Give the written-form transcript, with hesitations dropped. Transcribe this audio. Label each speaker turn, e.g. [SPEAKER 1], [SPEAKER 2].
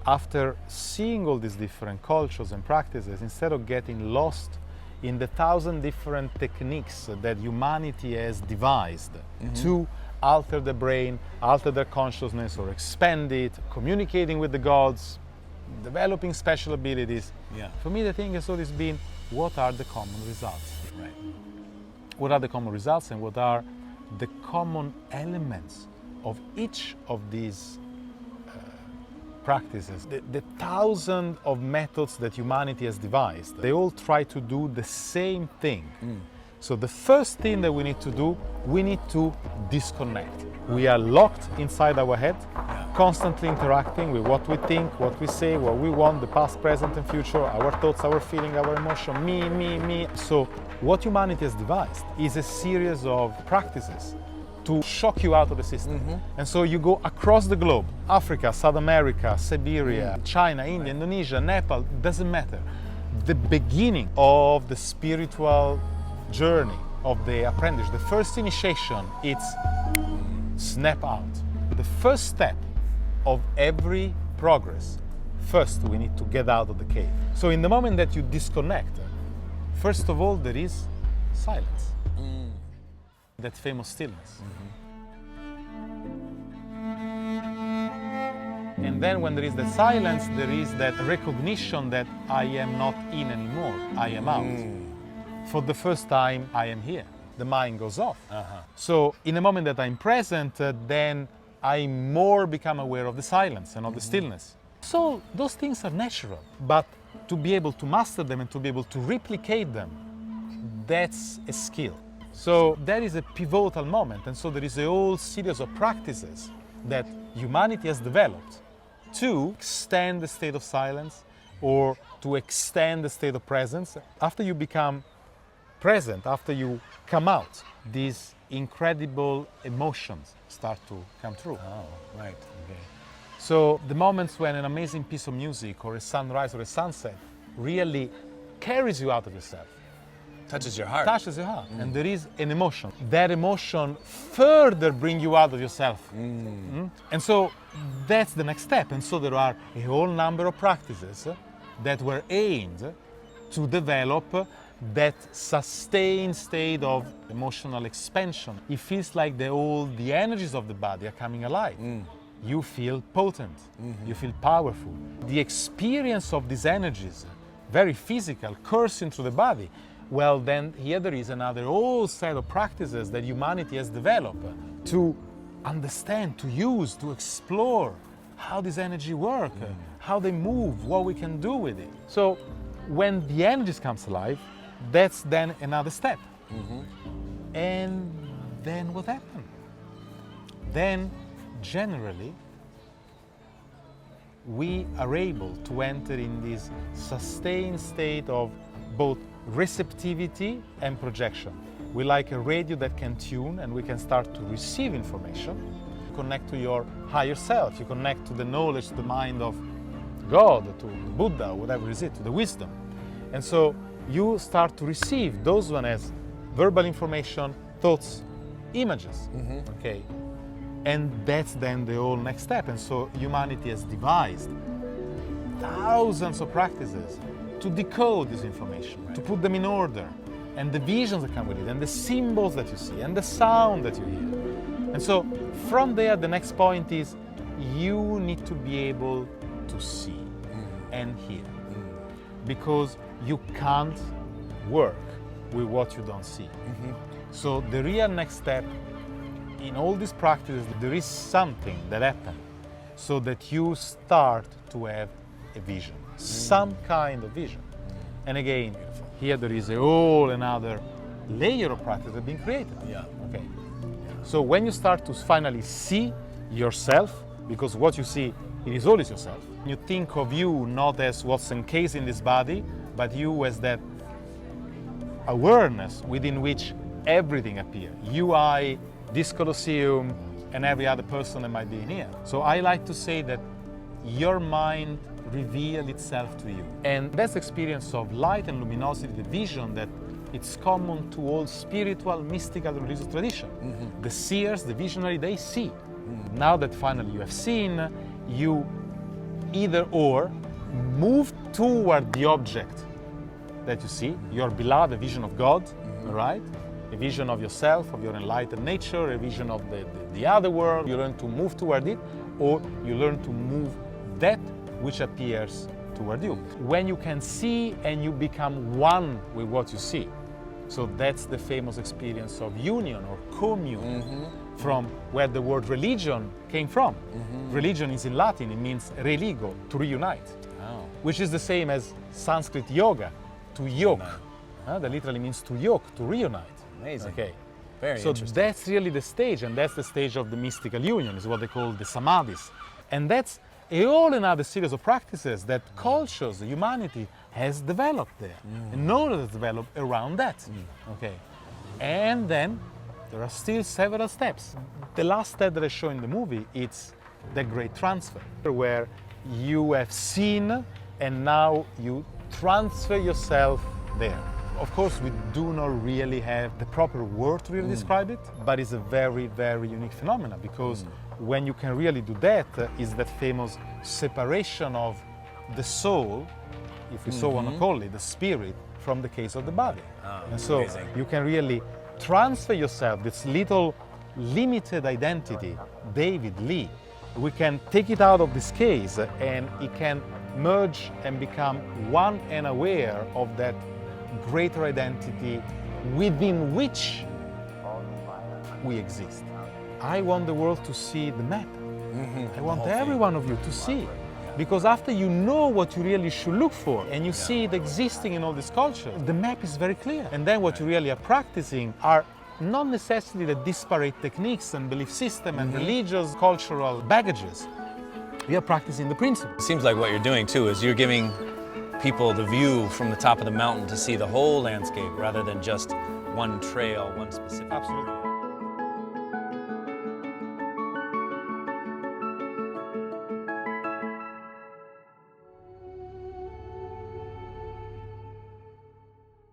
[SPEAKER 1] after seeing all these different cultures and practices, instead of getting lost in the 1,000 different techniques that humanity has devised to alter the brain, alter their consciousness, or expand it, communicating with the gods, developing special abilities. For me, the thing has always been, what are the common results?
[SPEAKER 2] Right.
[SPEAKER 1] What are the common results, and what are the common elements of each of these practices? The 1,000 of methods that humanity has devised, they all try to do the same thing. So the first thing that we need to do, we need to disconnect. We are locked inside our head, constantly interacting with what we think, what we say, what we want, the past, present and future, our thoughts, our feeling, our emotion, me. So what humanity has devised is a series of practices to shock you out of the system. And so you go across the globe, Africa, South America, Siberia, China, India, Indonesia, Nepal, doesn't matter. The beginning of the spiritual journey of the apprentice, the first initiation, it's snap out. The first step of every progress, first we need to get out of the cave. So in the moment that you disconnect, first of all, there is silence. That famous stillness. And then when there is that silence, there is that recognition that I am not in anymore, I am out. For the first time, I am here. The mind goes off. So in the moment that I'm present, then I more become aware of the silence and of the stillness. So those things are natural, but to be able to master them and to be able to replicate them, that's a skill. So that is a pivotal moment, and so there is a whole series of practices that humanity has developed to extend the state of silence or to extend the state of presence. After you become present, after you come out, these incredible emotions start to come through.
[SPEAKER 2] Oh, right. Okay.
[SPEAKER 1] So the moments when an amazing piece of music or a sunrise or a sunset really carries you out of yourself.
[SPEAKER 2] Touches your heart.
[SPEAKER 1] Touches your heart. And there is an emotion. That emotion further brings you out of yourself. And so that's the next step. And so there are a whole number of practices that were aimed to develop that sustained state of emotional expansion. It feels like the energies of the body are coming alive. You feel potent. You feel powerful. The experience of these energies, very physical, coursing through the body, well, then here there is another whole set of practices that humanity has developed to understand, to use, to explore how this energy works, how they move, what we can do with it. So when the energies comes alive, that's then another step. And then what happens? Then generally we are able to enter in this sustained state of both receptivity and projection. We like a radio that can tune and we can start to receive information. You connect to your higher self, you connect to the knowledge, to the mind of God, to Buddha, whatever is it, to the wisdom. And so you start to receive those one as verbal information, thoughts, images. Okay. And that's then the whole next step. And so humanity has devised thousands of practices to decode this information, to put them in order, and the visions that come with it, and the symbols that you see, and the sound that you hear. And so from there, the next point is you need to be able to see and hear, because you can't work with what you don't see. So the real next step in all these practices, there is something that happens so that you start to have a vision, some kind of vision. And again, here there is a whole another layer of practice that has been created. Okay. So when you start to finally see yourself, because what you see, it is always yourself. You think of you not as what's encased in this body, but you as that awareness within which everything appears. You, I, this Colosseum, and every other person that might be in here. So I like to say that your mind reveals itself to you. And that's the experience of light and luminosity, the vision that it's common to all spiritual, mystical, and religious tradition. The seers, the visionary, they see. Now that finally you have seen, you either or, move toward the object that you see, your beloved, a vision of God, right? A vision of yourself, of your enlightened nature, a vision of the other world. You learn to move toward it, or you learn to move that which appears toward you. When you can see and you become one with what you see. So that's the famous experience of union or commune, from where the word religion came from. Religion is in Latin, it means religo, to reunite, which is the same as Sanskrit yoga, to yoke. That literally means to yoke, to reunite.
[SPEAKER 2] Amazing.
[SPEAKER 1] Okay.
[SPEAKER 2] Very
[SPEAKER 1] So
[SPEAKER 2] interesting.
[SPEAKER 1] that's really the stage, and that's the stage of the mystical union, is what they call the samadhis. And that's a whole another series of practices that cultures, humanity has developed there, and knowledge has developed around that. Okay. And then there are still several steps. The last step that I show in the movie, it's the great transfer, where you have seen and now you transfer yourself there. Of course, we do not really have the proper word to really describe it, but it's a very, very unique phenomenon, because when you can really do that, is that famous separation of the soul, if we so want to call it, the spirit, from the case of the body. And so
[SPEAKER 2] amazing.
[SPEAKER 1] you can really transfer yourself, this little limited identity, David Lee. We can take it out of this case and it can merge and become one and aware of that greater identity within which we exist. I want the world to see the map. I want every one of you to see. Because after you know what you really should look for and you see it existing in all these cultures, the map is very clear. And then what you really are practicing are not necessarily the disparate techniques and belief system and religious, cultural baggages. We are practicing the principle.
[SPEAKER 2] It seems like what you're doing too is you're giving people the view from the top of the mountain to see the whole landscape rather than just one trail, one specific.
[SPEAKER 1] Absolutely.